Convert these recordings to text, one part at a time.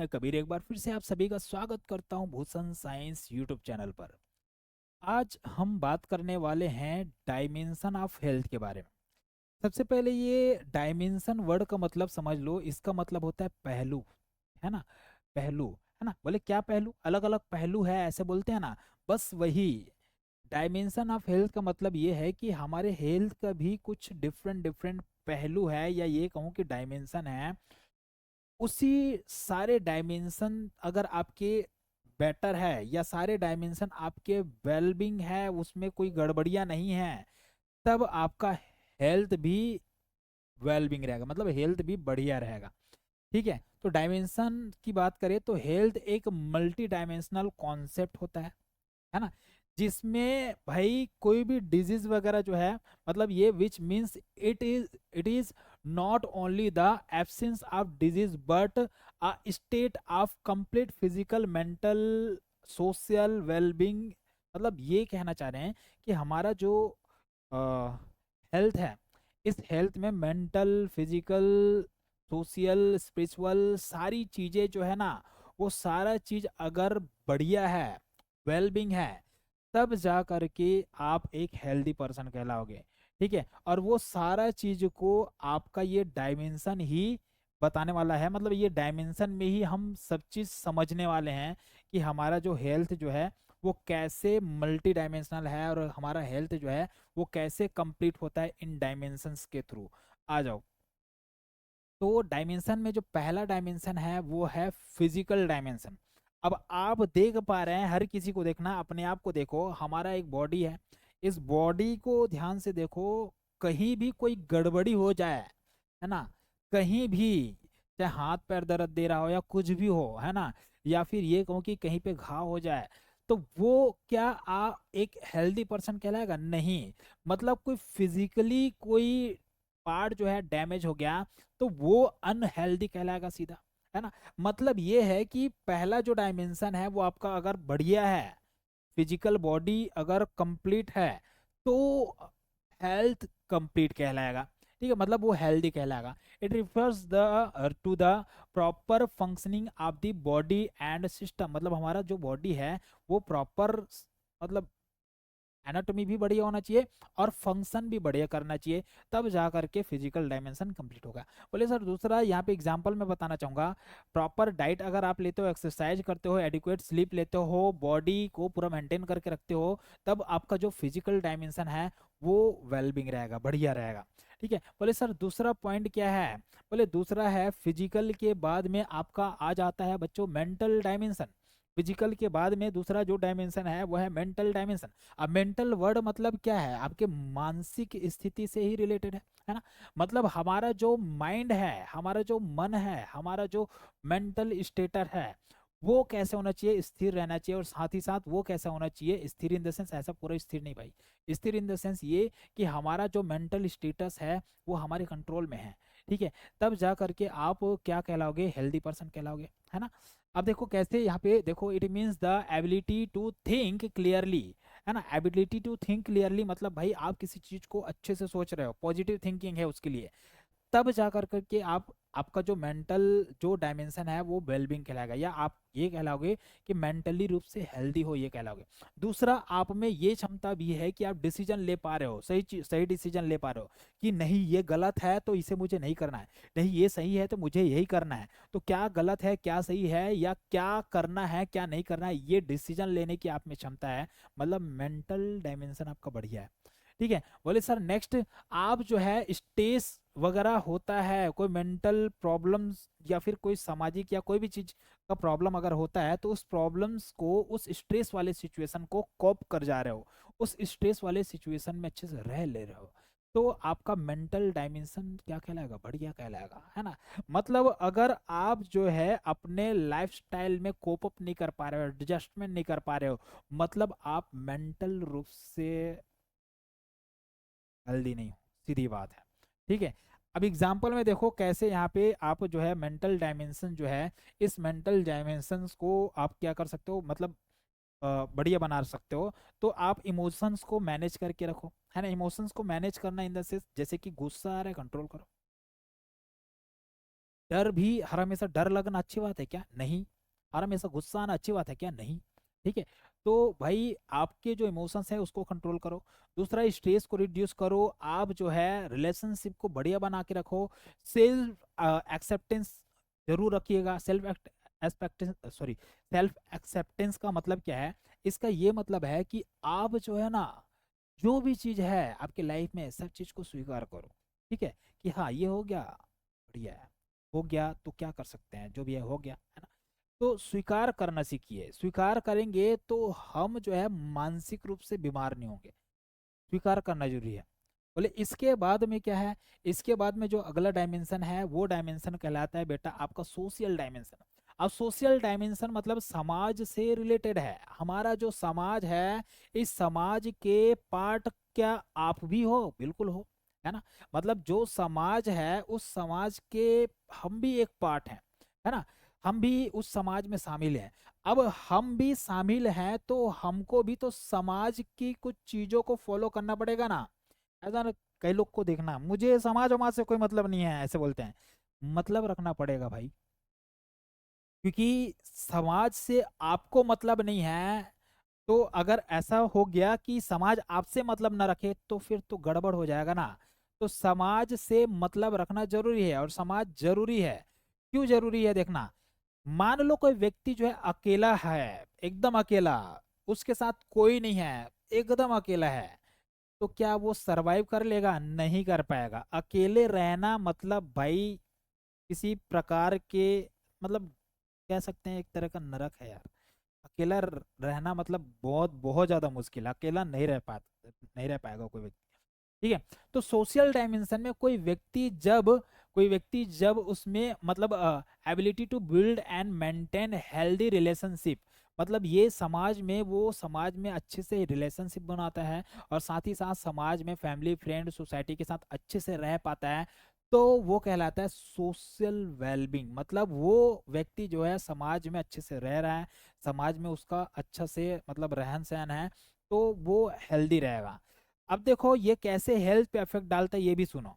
मैं कबीर एक बार फिर से आप सभी का स्वागत करता हूं भूषण साइंस यूट्यूब चैनल पर। आज हम बात करने वाले हैं डायमेंशन ऑफ हेल्थ के बारे में। सबसे पहले ये डायमेंशन वर्ड का मतलब समझ लो। इसका मतलब होता है पहलू, है ना। पहलू, है ना। बोले क्या पहलू? अलग अलग पहलू है ऐसे बोलते हैं ना, बस वही। डायमेंशन ऑफ हेल्थ का मतलब ये है कि हमारे हेल्थ का भी कुछ डिफरेंट डिफरेंट पहलू है, या ये कहूँ कि डायमेंशन है। उसी सारे डायमेंशन अगर आपके बेटर है, या सारे डायमेंशन आपके वेलबींग है, उसमें कोई गड़बड़ियां नहीं है, तब आपका हेल्थ भी वेलबींग रहेगा, मतलब हेल्थ भी बढ़िया रहेगा। ठीक है। तो डायमेंशन की बात करें तो हेल्थ एक मल्टी डायमेंशनल कॉन्सेप्ट होता है ना, जिसमें भाई कोई भी डिजीज वगैरह जो है, मतलब ये which means it is not only the absence of disease but a state of complete physical mental social wellbeing. मतलब ये कहना चाह रहे हैं कि हमारा जो हेल्थ है, इस हेल्थ में मेंटल फिजिकल सोशल स्पिरिचुअल सारी चीजें जो है ना, वो सारा चीज अगर बढ़िया है, वेलबींग है, तब जा करके आप एक हेल्दी पर्सन कहलाओगे। ठीक है। और वो सारा चीज को आपका ये डायमेंशन ही बताने वाला है, मतलब ये डायमेंशन में ही हम सब चीज समझने वाले हैं कि हमारा जो हेल्थ जो है वो कैसे मल्टी डायमेंशनल है, और हमारा हेल्थ जो है वो कैसे कंप्लीट होता है इन डायमेंशंस के थ्रू। आ जाओ। तो डायमेंशन में जो पहला डायमेंशन है वो है फिजिकल डायमेंशन। अब आप देख पा रहे हैं, हर किसी को देखना, अपने आप को देखो, हमारा एक बॉडी है। इस बॉडी को ध्यान से देखो। कहीं भी कोई गड़बड़ी हो जाए, है ना, कहीं भी, चाहे हाथ पैर दर्द दे रहा हो या कुछ भी हो, है ना, या फिर ये कहूँ कि कहीं पे घाव हो जाए, तो वो क्या एक हेल्दी पर्सन कहलाएगा? नहीं। मतलब कोई फिजिकली कोई पार्ट जो है डैमेज हो गया, तो वो अनहेल्दी कहलाएगा सीधा, है ना। मतलब ये है कि पहला जो डायमेंशन है वो आपका अगर बढ़िया है, फिजिकल बॉडी अगर कंप्लीट है, तो हेल्थ कंप्लीट कहलाएगा। ठीक है, मतलब वो हेल्दी कहलाएगा। It refers the two the proper functioning of the body and system. मतलब हमारा जो बॉडी है वो प्रॉपर, मतलब एनाटॉमी भी बढ़िया होना चाहिए और फंक्शन भी बढ़िया करना चाहिए, तब जा करके फिजिकल डायमेंशन कंप्लीट होगा। बोले सर दूसरा यहाँ पे एग्जांपल मैं बताना चाहूंगा। प्रॉपर डाइट अगर आप लेते हो, एक्सरसाइज करते हो, एडिक्वेट स्लीप लेते हो, बॉडी को पूरा मेंटेन करके रखते हो, तब आपका जो फिजिकल डायमेंशन है वो वेलबींग रहेगा, बढ़िया रहेगा। ठीक है। बोले सर दूसरा पॉइंट क्या है? बोले दूसरा है फिजिकल के बाद में आपका आ जाता है बच्चों मेंटल डायमेंशन। फिजिकल के बाद में दूसरा जो डायमेंशन है वो है मेंटल डायमेंशन। अब मेंटल वर्ड मतलब क्या है? आपके मानसिक स्थिति से ही रिलेटेड है ना। मतलब हमारा जो माइंड है, हमारा जो मन है, हमारा जो मेंटल स्टेटर है, वो कैसे होना चाहिए? स्थिर रहना चाहिए। और साथ ही साथ वो कैसा होना चाहिए? स्थिर इन द सेंस ऐसा पूरा स्थिर नहीं भाई, स्थिर इन द सेंस ये कि हमारा जो मेंटल स्टेटस है वो हमारे कंट्रोल में है। ठीक है। तब जा करके आप क्या कहलाओगे? हेल्दी पर्सन कहलाओगे, है ना। अब देखो कैसे, यहाँ पे देखो, it means the ability to think clearly, है ना। एबिलिटी टू थिंक क्लियरली मतलब भाई आप किसी चीज को अच्छे से सोच रहे हो, पॉजिटिव थिंकिंग है उसके लिए, तब जा कर करके आप, आपका जो मेंटल जो डायमेंशन है वो वेलबींग कहलाएगा, या आप ये कहलाओगे कि मेंटली रूप से हेल्दी हो, ये कहलाओगे। दूसरा, आप में ये क्षमता भी है कि आप डिसीजन ले पा रहे हो, सही डिसीजन ले पा रहे हो, कि नहीं ये गलत है तो इसे मुझे नहीं करना है, नहीं ये सही है तो मुझे यही करना है। तो क्या गलत है, क्या सही है, या क्या करना है क्या नहीं करना है, ये डिसीजन लेने की आप में क्षमता है। मतलब मेंटल डायमेंशन आपका बढ़िया है। ठीक है। बोले सर नेक्स्ट, आप जो है स्ट्रेस वगैरह होता है, कोई मेंटल प्रॉब्लम्स या फिर कोई सामाजिक या कोई भी चीज का प्रॉब्लम अगर होता है, तो उस प्रॉब्लम्स को, उस स्ट्रेस वाले सिचुएशन को कॉप कर जा रहे हो, उस स्ट्रेस वाले सिचुएशन में अच्छे से रह ले रहे हो, तो आपका मेंटल डायमेंशन क्या कहलाएगा? बढ़िया कहलाएगा, है ना। मतलब अगर आप जो है अपने लाइफस्टाइल में कोप अप नहीं कर पा रहे हो, एडजस्टमेंट नहीं कर पा रहे हो, मतलब आप मेंटल रूप से हेल्दी नहीं हो, सीधी बात है। ठीक है। अब एग्जाम्पल में देखो कैसे यहाँ पे आप जो है मेंटल डायमेंशन जो है, इस मेंटल डायमेंशंस को आप क्या कर सकते हो, मतलब बढ़िया बना सकते हो। तो आप इमोशंस को मैनेज करके रखो, है ना। इमोशंस को मैनेज करना इन द सेंस, जैसे कि गुस्सा आ रहा है कंट्रोल करो, डर भी हर हमेशा डर लगना अच्छी बात है क्या? नहीं। हर हमेशा गुस्सा आना अच्छी बात है क्या? नहीं। ठीक है। तो भाई आपके जो इमोशंस है उसको कंट्रोल करो। दूसरा, स्ट्रेस को रिड्यूस करो। आप जो है रिलेशनशिप को बढ़िया बना के रखो। सेल्फ एक्सेप्टेंस जरूर रखिएगा। सेल्फ एक्सेप्टेंस का मतलब क्या है? इसका ये मतलब है कि आप जो है ना, जो भी चीज है आपके लाइफ में सब चीज को स्वीकार करो। ठीक है, कि हाँ ये हो गया, बढ़िया है, हो गया तो क्या कर सकते हैं, जो भी है हो गया, है ना। तो स्वीकार करना सीखिए। स्वीकार करेंगे तो हम जो है मानसिक रूप से बीमार नहीं होंगे। स्वीकार करना जरूरी है। बोले इसके बाद में क्या है? इसके बाद में जो अगला डायमेंशन है वो डायमेंशन कहलाता है बेटा आपका सोशल डायमेंशन। अब सोशल डायमेंशन मतलब समाज से रिलेटेड है। हमारा जो समाज है, इस समाज के पार्ट क्या आप भी हो? बिल्कुल हो, है ना। मतलब जो समाज है उस समाज के हम भी एक पार्ट हैं, है ना। हम भी उस समाज में शामिल हैं। अब हम भी शामिल हैं तो हमको भी तो समाज की कुछ चीजों को फॉलो करना पड़ेगा ना। ऐसा ना, कई लोग को देखना मुझे समाज वमाज से कोई मतलब नहीं है ऐसे बोलते हैं। मतलब रखना पड़ेगा भाई, क्योंकि समाज से आपको मतलब नहीं है। तो अगर ऐसा हो गया कि समाज आपसे मतलब ना रखे तो फिर तो गड़बड़ हो जाएगा ना। तो समाज से मतलब रखना जरूरी है, और समाज जरूरी है। क्यों जरूरी है देखना। मान लो कोई व्यक्ति जो है अकेला है, एकदम अकेला, उसके साथ कोई नहीं है, एकदम अकेला है, तो क्या वो सरवाइव कर लेगा? नहीं कर पाएगा। अकेले रहना मतलब भाई किसी प्रकार के, मतलब कह सकते हैं एक तरह का नरक है यार। अकेला रहना मतलब बहुत बहुत ज्यादा मुश्किल है। अकेला नहीं रह पाएगा कोई व्यक्ति। ठीक है। तो सोशल डायमेंशन में कोई व्यक्ति जब उसमें मतलब ability to build and maintain healthy relationship, मतलब ये समाज में, वो समाज में अच्छे से रिलेशनशिप बनाता है, और साथ ही साथ समाज में फैमिली फ्रेंड सोसाइटी के साथ अच्छे से रह पाता है, तो वो कहलाता है सोशल वेलबींग। मतलब वो व्यक्ति जो है समाज में अच्छे से रह रहा है, समाज में उसका अच्छा से मतलब रहन सहन है, तो वो हेल्दी रहेगा। अब देखो ये कैसे हेल्थ पे इफेक्ट डालता है ये भी सुनो।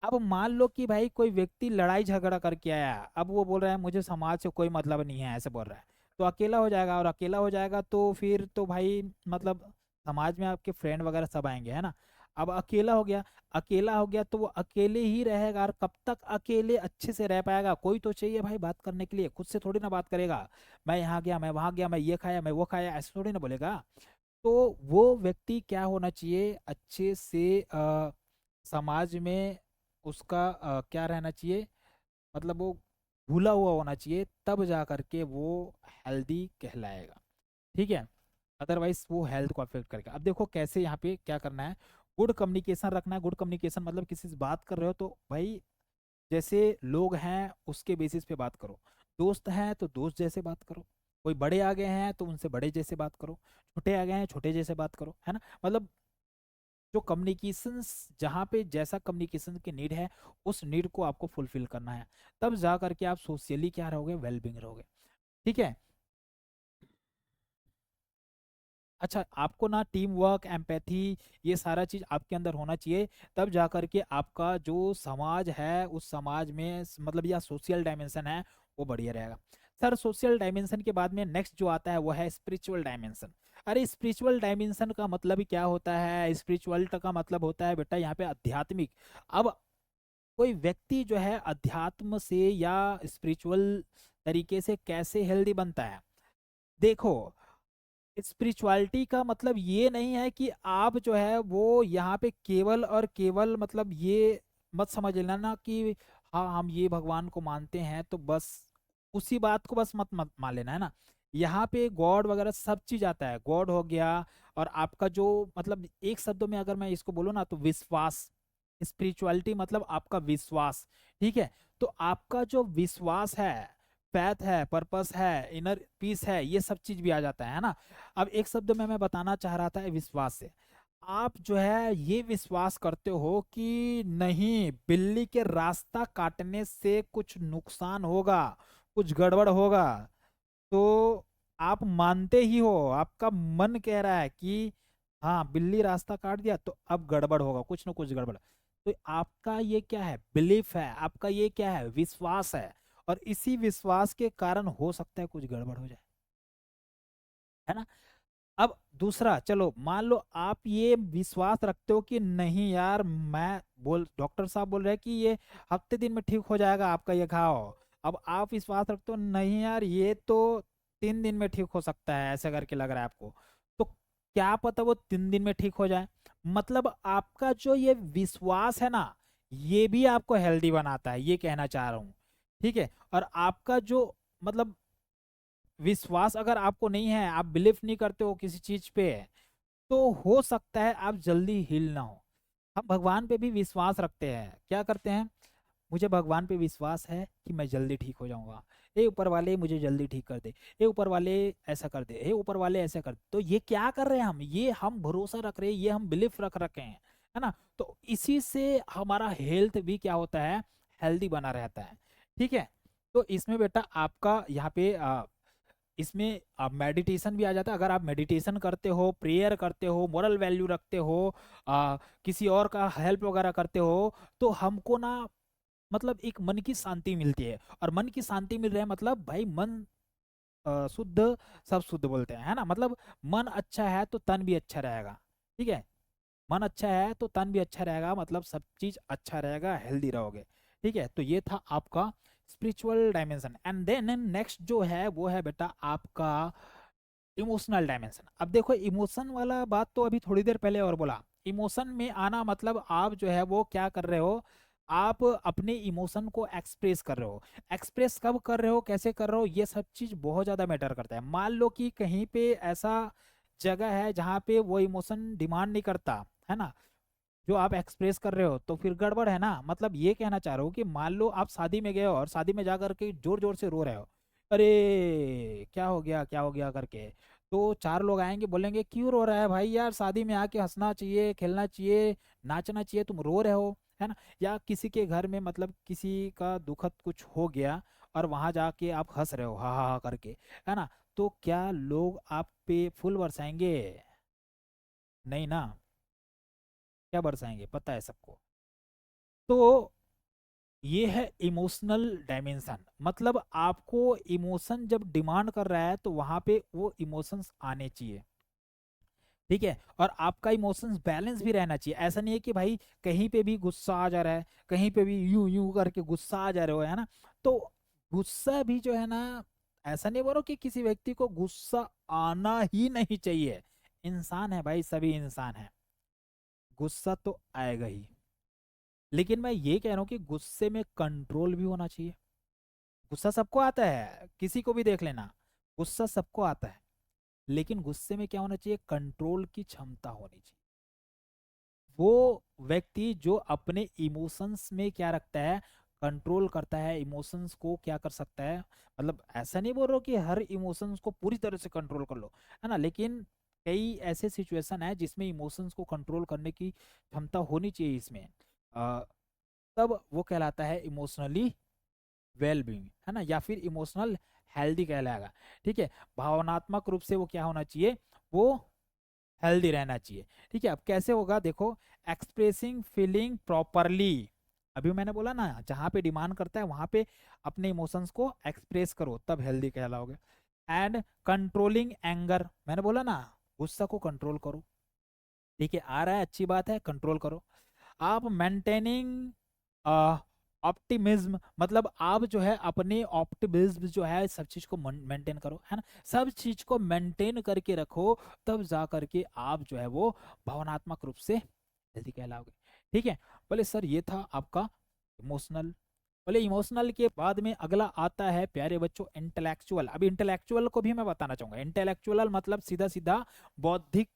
अब मान लो कि भाई कोई व्यक्ति लड़ाई झगड़ा करके आया, अब वो बोल रहा है मुझे समाज से कोई मतलब नहीं है, ऐसे बोल रहा है, तो अकेला हो जाएगा। और अकेला हो जाएगा तो फिर तो भाई मतलब समाज में आपके फ्रेंड वगैरह सब आएंगे, है ना। अब अकेला हो गया, अकेला हो गया तो वो अकेले ही रहेगा, और कब तक अकेले अच्छे से रह पाएगा? कोई तो चाहिए भाई बात करने के लिए, खुद से थोड़ी ना बात करेगा। मैं यहाँ गया, मैं वहां गया, मैं ये खाया, मैं वो खाया, ऐसे थोड़ी ना बोलेगा। तो वो व्यक्ति क्या होना चाहिए? अच्छे से समाज में उसका क्या रहना चाहिए, मतलब वो भूला हुआ होना चाहिए, तब जा करके वो हेल्दी कहलाएगा। ठीक है। अदरवाइज वो हेल्थ को अफेक्ट करेगा। अब देखो कैसे यहाँ पे क्या करना है। गुड कम्युनिकेशन रखना है। गुड कम्युनिकेशन मतलब किसी से बात कर रहे हो तो भाई जैसे लोग हैं उसके बेसिस पे बात करो। दोस्त हैं तो दोस्त जैसे बात करो। कोई बड़े आ गए हैं तो उनसे बड़े जैसे बात करो। छोटे आ गए हैं छोटे जैसे बात करो, है ना। मतलब जो कम्युनिकेशन, जहाँ पे जैसा कम्युनिकेशन की नीड है उस नीड को आपको फुलफिल करना है। तब जा करके आप सोशली क्या रहोगे? वेलबींग रहोगे। ठीक है। अच्छा, आपको ना टीम वर्क, एम्पैथी, ये सारा चीज आपके अंदर होना चाहिए। तब जा करके आपका जो समाज है उस समाज में मतलब या सोशल डायमेंशन है वो बढ़िया रहेगा। सर सोशल डायमेंशन के बाद में नेक्स्ट जो आता है वो है स्पिरिचुअल डायमेंशन। अरे स्पिरिचुअल डायमेंशन का मतलब ही क्या होता है? स्पिरिचुअल का मतलब होता है बेटा यहाँ पे आध्यात्मिक। अब कोई व्यक्ति जो है अध्यात्म से या स्पिरिचुअल तरीके से कैसे हेल्दी बनता है? देखो, स्पिरिचुअलिटी का मतलब ये नहीं है कि आप जो है वो यहाँ पे केवल और केवल मतलब ये मत समझ लेना ना कि हाँ हम ये भगवान को मानते हैं तो बस उसी बात को बस मत मान लेना, है ना। यहाँ पे गॉड वगैरह सब चीज आता है। गॉड हो गया, और आपका जो मतलब एक शब्दों में अगर मैं इसको बोलूँ ना तो विश्वास। स्पिरिचुअलिटी मतलब आपका विश्वास। ठीक है। तो आपका जो विश्वास है, पैथ है, पर्पस है, इनर पीस है, ये सब चीज भी आ जाता है ना। अब एक शब्द में मैं बताना चाह रहा था विश्वास से। आप जो है ये विश्वास करते हो कि नहीं, बिल्ली के रास्ता काटने से कुछ नुकसान होगा, कुछ गड़बड़ होगा, तो आप मानते ही हो, आपका मन कह रहा है कि हाँ बिल्ली रास्ता काट दिया तो अब गड़बड़ होगा, कुछ ना कुछ गड़बड़। तो आपका ये क्या है, बिलीफ है, आपका ये क्या है, विश्वास है। और इसी विश्वास के कारण हो सकता है कुछ गड़बड़ हो जाए, है ना। अब दूसरा, चलो मान लो आप ये विश्वास रखते हो कि नहीं यार, मैं बोल डॉक्टर साहब बोल रहे हैं कि ये हफ्ते दिन में ठीक हो जाएगा आपका ये घाव। अब आप विश्वास रखते हो नहीं यार, ये तो 3 दिन में ठीक हो सकता है, ऐसा करके लग रहा है आपको। तो क्या पता वो 3 दिन में ठीक हो जाए। मतलब आपका जो ये विश्वास है ना, ये भी आपको हेल्दी बनाता है, ये कहना चाह रहा हूँ। ठीक है। और आपका जो मतलब विश्वास अगर आपको नहीं है, आप बिलीव नहीं करते हो किसी चीज पे, तो हो सकता है आप जल्दी हील ना हो। हम भगवान पे भी विश्वास रखते हैं, क्या करते हैं, मुझे भगवान पे विश्वास है कि मैं जल्दी ठीक हो जाऊंगा, हे ऊपर वाले मुझे जल्दी ठीक कर दे, हे ऊपर वाले ऐसा कर दे, हे ऊपर वाले ऐसा कर दे। तो ये क्या कर रहे हैं हम, ये हम भरोसा रख रहे हैं, ये हम बिलीफ रख रखे हैं, है ना। तो इसी से हमारा हेल्थ भी क्या होता है, हेल्दी बना रहता है। ठीक है। तो इसमें बेटा आपका यहाँ पे इसमें आप मेडिटेशन भी आ जाता है। अगर आप मेडिटेशन करते हो, प्रेयर करते हो, मोरल वैल्यू रखते हो, किसी और का हेल्प वगैरह करते हो, तो हमको ना मतलब एक मन की शांति मिलती है। और मन की शांति मिल रहा है मतलब भाई मन शुद्ध, सब शुद्ध बोलते हैं, है ना। मतलब मन अच्छा है तो तन भी अच्छा रहेगा। ठीक है। मन अच्छा है तो तन भी अच्छा रहेगा, मतलब सब चीज अच्छा रहेगा, हेल्दी रहोगे। ठीक है। तो ये था आपका spiritual dimension. And then next जो है वो है बेटा आपका इमोशनल डायमेंशन। अब देखो इमोशन वाला बात तो अभी थोड़ी देर पहले और बोला। इमोशन में आना मतलब आप जो है वो क्या कर रहे हो, आप अपने इमोशन को एक्सप्रेस कर रहे हो। एक्सप्रेस कब कर रहे हो, कैसे कर रहे हो, ये सब चीज बहुत ज्यादा मैटर करता है। मान लो कि कहीं पे ऐसा जगह है जहाँ पे वो इमोशन डिमांड नहीं करता, है ना, जो आप एक्सप्रेस कर रहे हो, तो फिर गड़बड़ है ना। मतलब ये कहना चाह रहा हूँ कि मान लो आप शादी में गए हो और शादी में जा करके जोर जोर से रो रहे हो, अरे क्या हो गया क्या हो गया करके, तो 4 लोग आएंगे बोलेंगे क्यों रो रहा है भाई, यार शादी में आके हंसना चाहिए, खेलना चाहिए, नाचना चाहिए, तुम रो रहे हो, है ना। या किसी के घर में मतलब किसी का दुखद कुछ हो गया और वहां जाके आप हंस रहे हो हा हा करके, है ना। तो क्या लोग आप पे फूल बरसाएंगे? नहीं ना। क्या बरसाएंगे पता है सबको। तो ये है इमोशनल डायमेंशन। मतलब आपको इमोशन जब डिमांड कर रहा है तो वहां पे वो इमोशंस आने चाहिए। ठीक है। और आपका इमोशंस बैलेंस भी रहना चाहिए। ऐसा नहीं है कि भाई कहीं पे भी गुस्सा आ जा रहा है, कहीं पे भी यूं यूं करके गुस्सा आ जा रहे हो, है ना। तो गुस्सा भी जो है ना, ऐसा नहीं बोलो कि किसी व्यक्ति को गुस्सा आना ही नहीं चाहिए। इंसान है भाई, सभी इंसान है, गुस्सा तो आएगा ही। लेकिन मैं ये कह रहा हूँ कि गुस्से में कंट्रोल भी होना चाहिए। गुस्सा सबको आता है, किसी को भी देख लेना, गुस्सा सबको आता है। लेकिन गुस्से में क्या होना चाहिए, कंट्रोल की क्षमता होनी चाहिए। वो व्यक्ति जो अपने इमोशंस में क्या रखता है, कंट्रोल करता है, इमोशंस को क्या कर सकता है। मतलब ऐसा नहीं बोल रहा हूं कि हर इमोशंस को पूरी तरह से कंट्रोल कर लो, है ना। लेकिन कई ऐसे सिचुएशन है जिसमें इमोशंस को कंट्रोल करने की क्षमता होनी चाहिए इसमें। अ, तब वो कहलाता है इमोशनली वेल बीइंग, है ना, या फिर इमोशनल हेल्दी कहलाएगा। ठीक है। भावनात्मक रूप से वो क्या होना चाहिए, वो हेल्दी रहना चाहिए। ठीक है। अब कैसे होगा देखो, एक्सप्रेसिंग फीलिंग प्रॉपरली। अभी मैंने बोला ना, जहां पे डिमांड करता है वहां पे अपने इमोशंस को एक्सप्रेस करो, तब हेल्दी कहलाओगे। एंड कंट्रोलिंग एंगर, मैंने बोला ना, गुस्सा को कंट्रोल करो। ठीक है, आ रहा है अच्छी बात है, कंट्रोल करो। आप मेंटेनिंग ऑप्टिमिज्म, मतलब आप जो है अपने ऑप्टिमिज्म जो है सब चीज को मेंटेन करो, है ना। सब चीज को मेंटेन करके रखो, तब जा करके आप जो है वो भावनात्मक रूप से हेल्दी कहलाओगे। ठीक है। बोले सर ये था आपका इमोशनल। बोले इमोशनल के बाद में अगला आता है प्यारे बच्चों इंटेलेक्चुअल। अभी इंटेलेक्चुअल को भी मैं बताना चाहूंगा। इंटेलेक्चुअल मतलब सीधा सीधा बौद्धिक,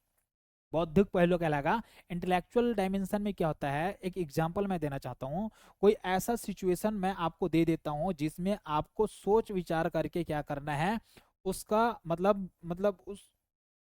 बौद्धिक पहलू कहलाएगा। इंटेलेक्चुअल डायमेंशन में क्या होता है, एक एग्जांपल मैं देना चाहता हूँ। कोई ऐसा सिचुएशन मैं आपको दे देता हूँ जिसमें आपको सोच विचार करके क्या करना है, उसका मतलब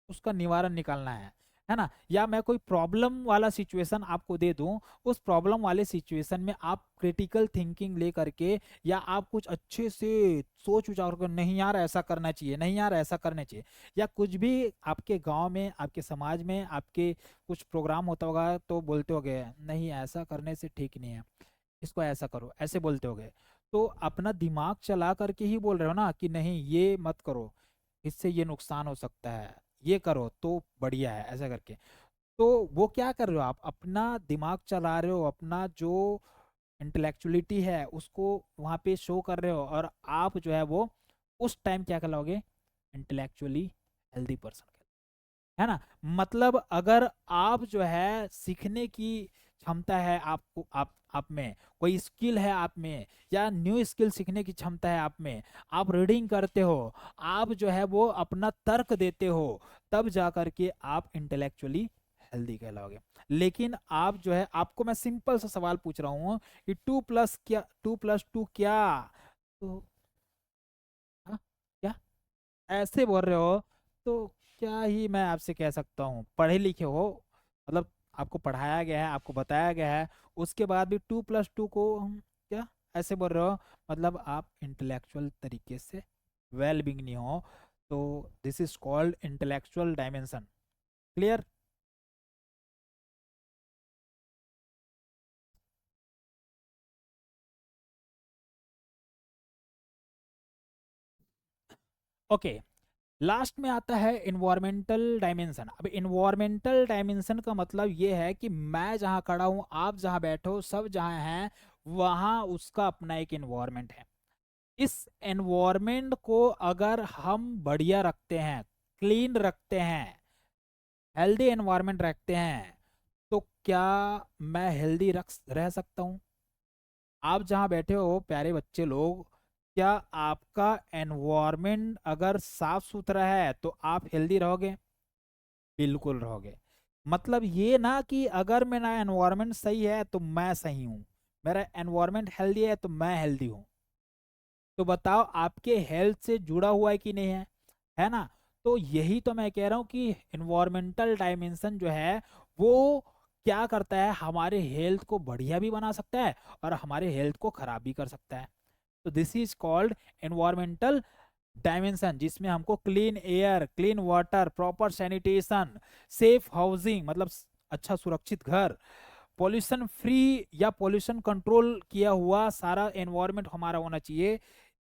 उसका निवारण निकालना है है ना, या मैं कोई प्रॉब्लम वाला सिचुएशन आपको दे दूं, उस प्रॉब्लम वाले सिचुएशन में आप क्रिटिकल थिंकिंग ले करके या आप कुछ अच्छे से सोच विचार कर, नहीं यार ऐसा करना चाहिए, नहीं यार ऐसा करना चाहिए, या कुछ भी आपके गांव में, आपके समाज में, आपके कुछ प्रोग्राम होता होगा तो बोलते होगे नहीं ऐसा करने से ठीक नहीं है, इसको ऐसा करो, ऐसे बोलते होगे। तो अपना दिमाग चला करके ही बोल रहे हो ना कि नहीं ये मत करो, इससे ये नुकसान हो सकता है, ये करो तो बढ़िया है, ऐसा करके। तो वो क्या कर रहे हो, आप अपना दिमाग चला रहे हो, अपना जो इंटेलेक्चुअलिटी है उसको वहां पे शो कर रहे हो, और आप जो है वो उस टाइम क्या कहलाओगे, इंटेलेक्चुअली हेल्दी पर्सन, है ना। मतलब अगर आप जो है सीखने की क्षमता है आपको, आप में कोई स्किल है आप में, या न्यू स्किल सीखने की क्षमता है आप में, आप रीडिंग करते हो, आप जो है वो अपना तर्क देते हो, तब जा करके आप इंटेलेक्चुअली हेल्दी कहलाओगे। लेकिन आप जो है, आपको मैं सिंपल सा सवाल पूछ रहा हूँ कि 2+2 क्या, तो हाँ, क्या ऐसे बोल रहे हो, तो क्या ही मैं आपसे कह सकता हूँ, पढ़े लिखे हो, मतलब आपको पढ़ाया गया है, आपको बताया गया है, उसके बाद भी 2+2 को हम क्या ऐसे बोल रहे हो, मतलब आप इंटेलेक्चुअल तरीके से वेल बींग नहीं हो। तो this is called intellectual dimension. Clear? Okay, last में आता है इन्वायरमेंटल डायमेंशन। अब इन्वायरमेंटल डायमेंशन का मतलब ये है कि मैं जहाँ खड़ा हूँ, आप जहाँ बैठो, सब जहाँ हैं, वहाँ उसका अपना एक इन्वायरमेंट है। इस एनवायरमेंट को अगर हम बढ़िया रखते हैं, क्लीन रखते हैं, हेल्दी एनवायरमेंट रखते हैं, तो क्या मैं हेल्दी रह सकता हूँ? आप जहाँ बैठे हो प्यारे बच्चे लोग, क्या आपका एनवायरमेंट अगर साफ सुथरा है तो आप हेल्दी रहोगे? बिल्कुल रहोगे। मतलब ये ना कि अगर मेरा एनवायरमेंट सही है तो मैं सही हूँ, मेरा एनवायरमेंट हेल्दी है तो मैं हेल्दी हूँ। तो बताओ आपके हेल्थ से जुड़ा हुआ है कि नहीं है ना। तो यही तो मैं कह रहा हूँ कि इन्वायरमेंटल डायमेंशन जो है वो क्या करता है, हमारे हेल्थ को बढ़िया भी बना सकता है और हमारे हेल्थ को खराब भी कर सकता है। तो this is called environmental dimension, जिसमें हमको clean air, clean water, proper sanitation, safe housing मतलब अच्छा सुरक्षित घर, पॉल्यूशन फ्री या पॉल्यूशन कंट्रोल किया हुआ सारा एनवायरनमेंट हमारा होना चाहिए।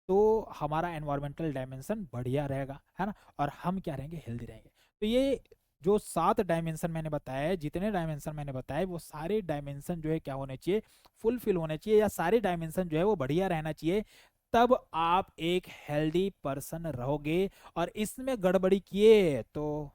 तो हमारा एनवायरमेंटल डायमेंशन बढ़िया रहेगा, है ना, और हम क्या रहेंगे, हेल्दी रहेंगे। तो ये जो 7 डायमेंशन मैंने बताया, जितने डायमेंशन मैंने बताए, वो सारे डायमेंशन जो है क्या होने चाहिए, फुलफिल होने चाहिए, या सारे डायमेंशन जो है वो बढ़िया रहना चाहिए। तब आप एक हेल्दी पर्सन रहोगे, और इसमें गड़बड़ी किए तो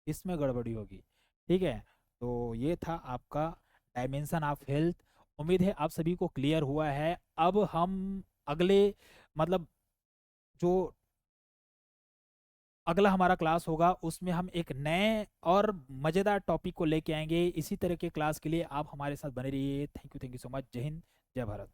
इसमें गड़बड़ी होगी। ठीक है, तो ये था आपका डायमेंशन ऑफ हेल्थ। उम्मीद है आप सभी को क्लियर हुआ है। अब हम अगले, मतलब जो अगला हमारा क्लास होगा उसमें हम एक नए और मज़ेदार टॉपिक को लेके आएंगे। इसी तरह के क्लास के लिए आप हमारे साथ बने रहिए। Thank you so much. जय हिंद, जय भारत।